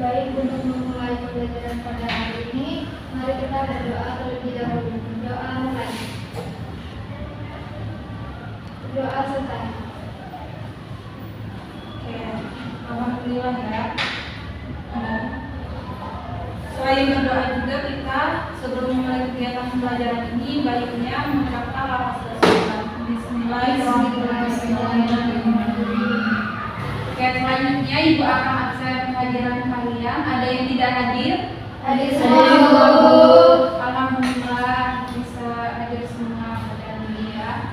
Baik, untuk memulai pembelajaran pada hari ini, mari kita berdoa terlebih dahulu. Doa mulai. Doa selesai. Oke, alhamdulillah ya. Selain berdoa juga kita sebelum memulai kegiatan pembelajaran ini baiknya mengucapkan lafaz basmalah. Bismillahirrahmanirrahim. Oke, selanjutnya Ibu akan absen kehadiran kalian. Ada yang tidak hadir? Hadir semua. Alhamdulillah bisa hadir semua pada ini ya.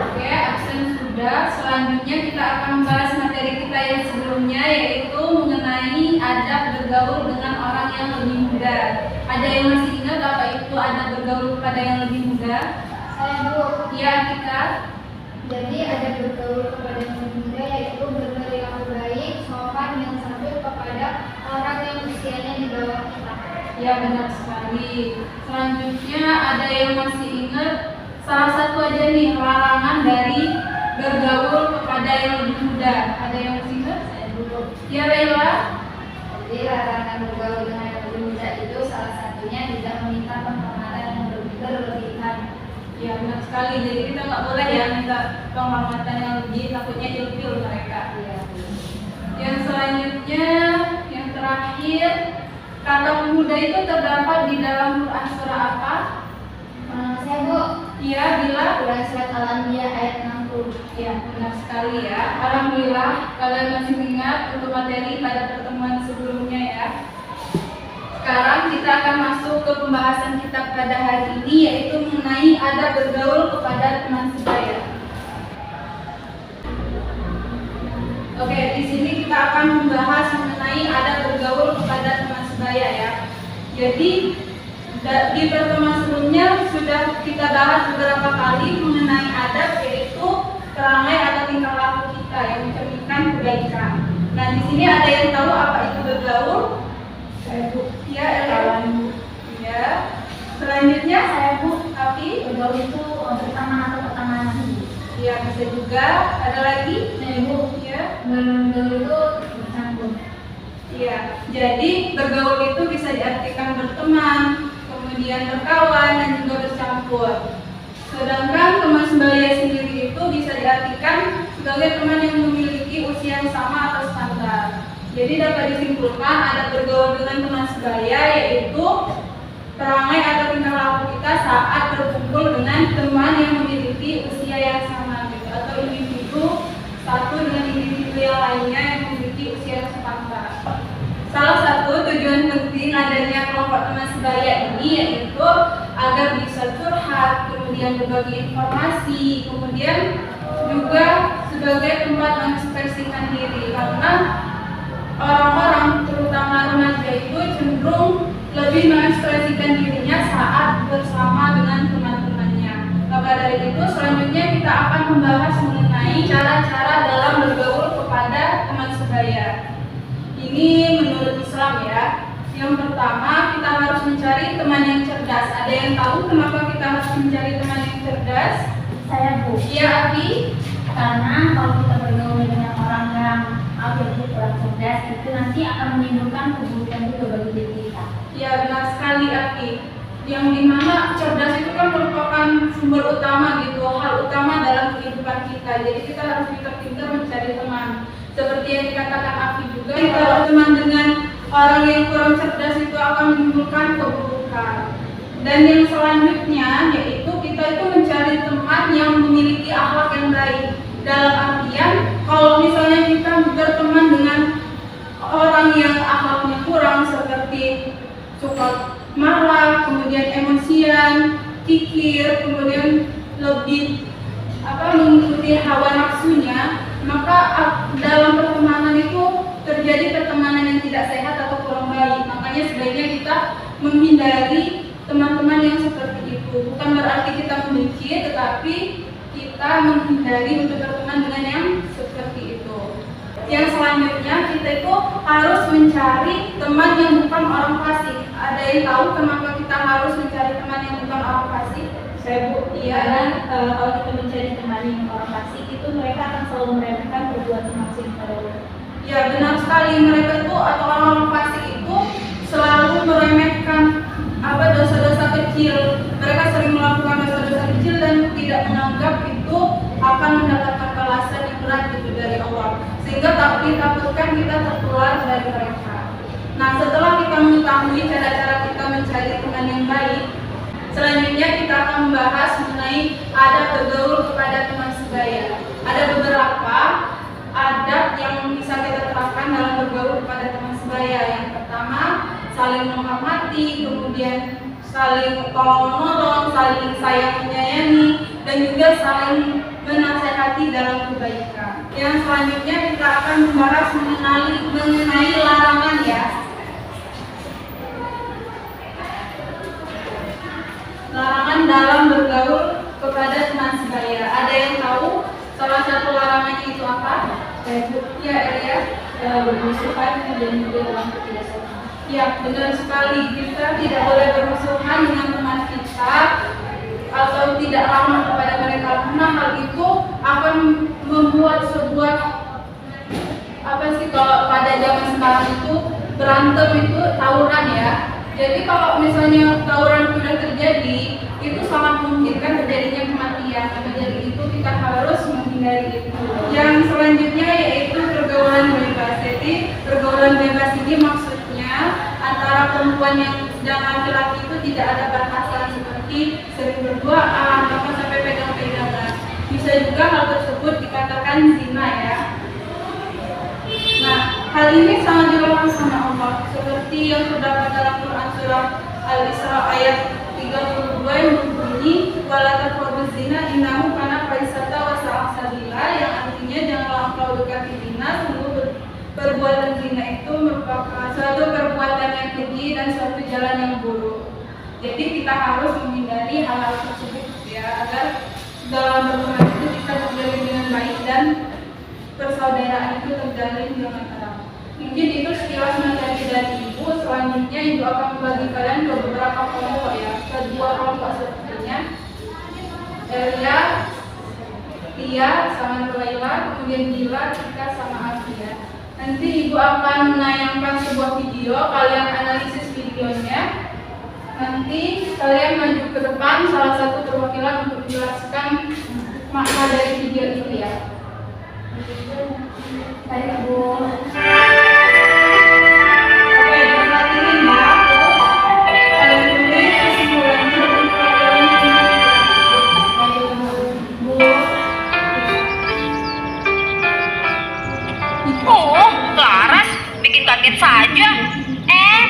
Oke, absen sudah. Selanjutnya kita akan membahas materi kita yang sebelumnya, yaitu mengenai adab bergaul dengan orang yang lebih muda. Ada yang masih ingat apa itu adab bergaul kepada yang lebih muda? Saya Bu. Iya, kita. Jadi adab bergaul kepada yang lebih muda yaitu berperilaku baik, sopan, yang santun kepada orang yang usianya di bawah kita. Ya, benar sekali. Selanjutnya ada yang masih ingat salah satu aja nih larangan dari bergaul kepada yang lebih muda. Ada yang masih ingat? Saya dulu. Ya, Laila. Jadi larangan bergaul dengan yang lebih muda itu salah satunya tidak meminta penghormatan yang berlebihan. Ya, benar sekali. Jadi kita nggak boleh ya minta penghormatan yang lebih, takutnya ilfil mereka. Iya. Yang selanjutnya, yang terakhir, kata pemuda itu terdapat di dalam Quran surah apa? Saya Bu. Iya, bila. Quran surat Al-Anbiya ayat 60. Ya, benar sekali ya. Alhamdulillah kalian masih ingat untuk materi pada pertemuan sebelumnya ya. Sekarang kita akan masuk ke pembahasan kita pada hari ini, yaitu mengenai adab bergaul kepada teman sebaya. Oke, di sini kita akan membahas mengenai adab bergaul kepada teman sebaya ya. Jadi di pertemuan sebelumnya sudah kita bahas beberapa kali mengenai adab, yaitu perangai atau tingkah laku kita yang mencerminkan kebaikan. Nah, di sini ada yang tahu apa itu bergaul? Saya Bu. Ya, kawan. Ya. Selanjutnya Saya Bu. Api. Bergaul itu berteman atau pertemanan. Ya, bisa juga. Ada lagi? Saya Bu. Ya. Bergaul itu bersambung. Iya. Jadi bergaul itu bisa diartikan berteman, kemudian berkawan, dan juga bercampur. Sedangkan teman sebaya sendiri itu bisa diartikan sebagai teman yang memiliki usia yang sama atau standar. Jadi dapat disimpulkan adab bergaul dengan teman sebaya yaitu perangai atau tingkah laku kita saat berkumpul dengan teman yang memiliki usia yang sama gitu, atau individu satu dengan individu yang lainnya yang memiliki usia yang sepantar. Salah satu tujuan penting adanya kelompok teman sebaya ini yaitu agar bisa curhat, kemudian berbagi informasi, kemudian juga sebagai tempat mengekspresikan diri, karena orang-orang terutama remaja itu cenderung lebih mengekspresikan dirinya saat bersama dengan teman-temannya. Maka dari itu selanjutnya kita akan membahas mengenai cara-cara dalam bergaul kepada teman sebaya. Ini menurut Islam ya. Yang pertama, kita harus mencari teman yang cerdas. Ada yang tahu kenapa kita harus mencari teman yang cerdas? Saya Bu. Iya, Abi. Karena kalau kita bergaul dengan orang yang kurang cerdas itu nanti akan menimbulkan keburukan juga bagi diri kita. Ya, benar sekali Aki. Yang dimana cerdas itu kan merupakan sumber utama gitu, hal utama dalam kehidupan kita. Jadi kita harus pintar-pintar mencari teman. Seperti yang dikatakan Aki juga, kalau teman dengan orang yang kurang cerdas itu akan menimbulkan keburukan. Dan yang selanjutnya yaitu kita itu mencari teman yang memiliki akhlak yang baik. Dalam artian kalau misalnya kita berteman dengan orang yang akhlaknya kurang seperti suka marah, kemudian emosian, kikir, kemudian lebih mengikuti hawa nafsunya, maka dalam pertemanan itu terjadi pertemanan yang tidak sehat atau kurang baik. Makanya sebaiknya kita menghindari teman-teman yang seperti itu. Bukan berarti kita membenci, tetapi kita menghindari untuk berteman dengan yang seperti itu. Yang selanjutnya kita itu harus mencari teman yang bukan orang fasik. Ada yang tahu kenapa kita harus mencari teman yang bukan orang fasik? Saya Bu, Iya. kalau kita mencari teman yang orang fasik itu mereka akan selalu meremehkan perbuatan maksiat pada Ya benar sekali, mereka tuh atau orang-orang fasik itu selalu meremehkan dosa-dosa kecil. Mereka sering melakukan dosa-dosa kecil dan tidak menganggap itu akan mendapatkan balasan yang berat gitu dari Allah, sehingga tak ditakutkan kita tertular dari mereka. Nah, setelah kita mengetahui cara-cara kita mencari teman yang baik, selanjutnya kita akan membahas mengenai adab bergaul kepada teman sebaya. Ada beberapa adab yang bisa kita terapkan dalam bergaul kepada teman sebaya. Yang pertama, saling menghormati, kemudian saling tolong-menolong, saling sayang menyayangi, dan juga saling menasehati dalam kebaikan. Yang selanjutnya kita akan membahas mengenai larangan ya. Larangan dalam bergaul kepada teman sebaya. Ada yang tahu salah satu larangannya itu apa? Ya, Elia. Bermusuhan dan juga dalam ketidaksopan. Ya, benar sekali. Kita tidak boleh bermusuhan dengan teman kita atau tidak ramah kepada mereka, karena hal itu akan membuat sebuah kalau pada zaman sekarang itu berantem itu tawuran ya. Jadi kalau misalnya tawuran sudah terjadi, itu sangat memungkinkan terjadinya kematian. Maka dari itu kita harus menghindari itu. Yang selanjutnya yaitu pergaulan bebas. Jadi pergaulan bebas ini maksudnya antara perempuan yang sedang laki-laki itu tidak ada batasan seperti sering berduaan atau sampai pegang-pegangan. Bisa juga hal tersebut dikatakan zina ya. Nah, hal ini sangat dilarang sama Allah, seperti yang terdapat dalam Quran surah Al-Isra ayat 32 yang berbunyi wala taqrabuz zina innahu kana fahisata wa sa'a sabila, yang artinya janganlah engkau dekati zina, sungguh perbuatan zina itu merupakan suatu perbuatan yang keji dan suatu jalan yang buruk. Jadi kita harus menghindari hal-hal tersebut ya, agar dalam berhubungan itu bisa terjalin dengan baik dan persaudaraan itu terjalin dengan erat. Mungkin itu sekilas materi dari Ibu. Selanjutnya Ibu akan membagi kalian ke beberapa kelompok ya, ke dua kelompok sepertinya. Elia, Tia sama Nuraila, kemudian Gila, Tika sama Afia. Nanti Ibu akan menayangkan sebuah video, kalian analisis videonya. Nanti kalian maju ke depan, salah satu perwakilan untuk menjelaskan makna dari video itu ya. Baik Bu. Oke, diperhatiin ya. Kalian tulis kesimpulannya dan Bu. Oh, Laras bikin kaget saja.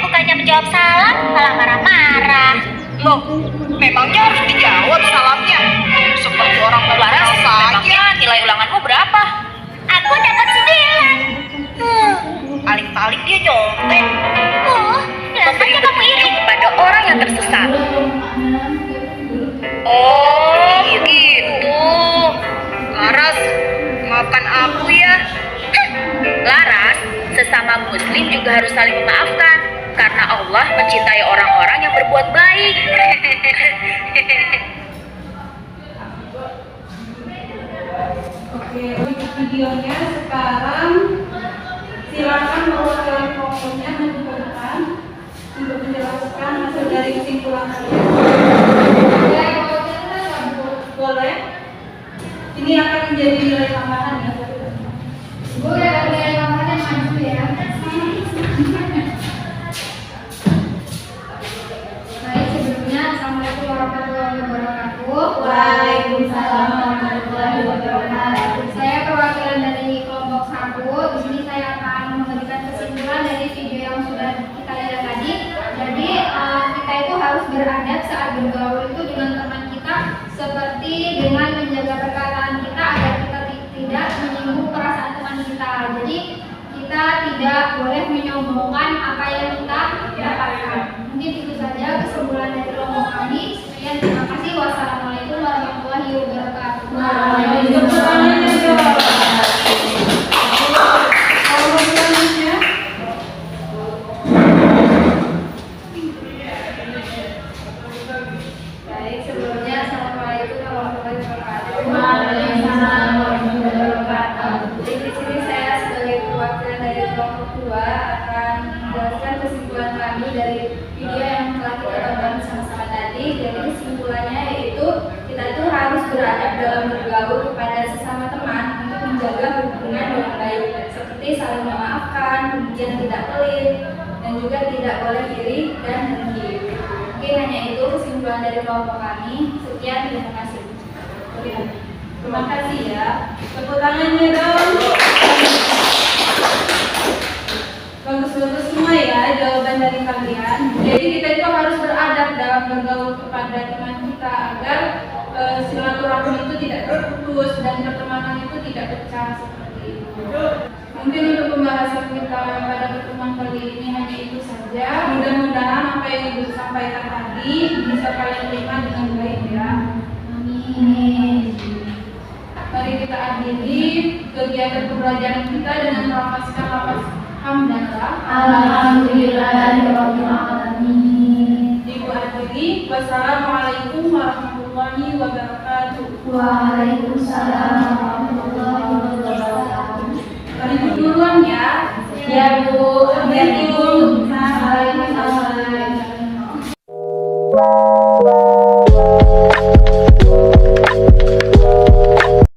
Bukannya menjawab salam, malah marah-marah. Loh, memangnya harus dijawab salamnya? Seperti orang Laras saja. Memangnya nilai ulanganmu berapa? Aku dapat 9. Paling-paling dia nyontek. Biasanya kamu iri kepada orang yang tersesat. Oh, gitu. Laras, maafkan aku ya. Laras, sesama muslim juga harus saling memaafkan, karena Allah mencintai orang-orang yang berbuat baik. Oke, untuk videonya sekarang silakan perwakilan kelompoknya maju ke depan untuk menjelaskan hasil dari kesimpulan kalian. Boleh? Ini akan menjadi nilai tambahan ya. Bu, ada nilai tambahan maju ya. Baik, sebelumnya Assalamualaikum warahmatullahi wabarakatuh. Waalaikumsalam warahmatullahi wabarakatuh. Saya perwakilan dari kelompok 1. Di sini saya akan memberikan kesimpulan dari video yang sudah kita lihat tadi. Jadi kita itu harus beradab saat bergaul itu dengan teman kita, seperti dengan menjaga perkataan kita agar kita tidak menyinggung perasaan teman kita. Jadi kita tidak boleh menyombongkan apa yang kita dapatkan. Mungkin itu saja kesimpulan dari kelompok kami. Sekian, terima kasih. Wassalamualaikum warahmatullahi wabarakatuh. Baik, sebelumnya Assalamualaikum warahmatullahi wabarakatuh. Waalaikumsalam warahmatullahi wabarakatuh. Jadi di sini saya sebagai perwakilan dari kedua akan menjelaskan kesimpulan kami dari video yang telah kita tonton bersama-sama tadi. Jadi kesimpulannya yaitu kita itu harus beradab dalam bergaul kepada sesama teman untuk menjaga hubungan dengan baik, seperti saling memaafkan, kemudian tidak pelit, dan juga tidak boleh iri dan dengki. Mungkin hanya itu kesimpulan dari kelompok kami. Sekian, terima kasih. Terima kasih ya. Tepuk tangannya dong. Bagus-bagus semua ya jawaban dari kalian. Jadi kita itu harus beradab dalam bergaul kepada teman kita agar silaturahmi itu tidak terputus dan pertemanan itu tidak pecah seperti itu. Mungkin untuk pembahasan kita pada pertemuan kali ini hanya itu saja. Mudah-mudahan apa yang Ibu sampaikan tadi bisa kalian terima dengan baik ya. Amin. Mari kita akhiri kegiatan pembelajaran kita dengan melafazkan lafaz hamdalah. Alhamdulillahirabbil alamin. Ibu akhiri. Wassalamualaikum warahmatullahi wabarakatuh. Waalaikumsalam warahmatullahi wabarakatuh. Mari Ibu duluan ya. Ya Bu, Assalamualaikum. Waalaikumsalam.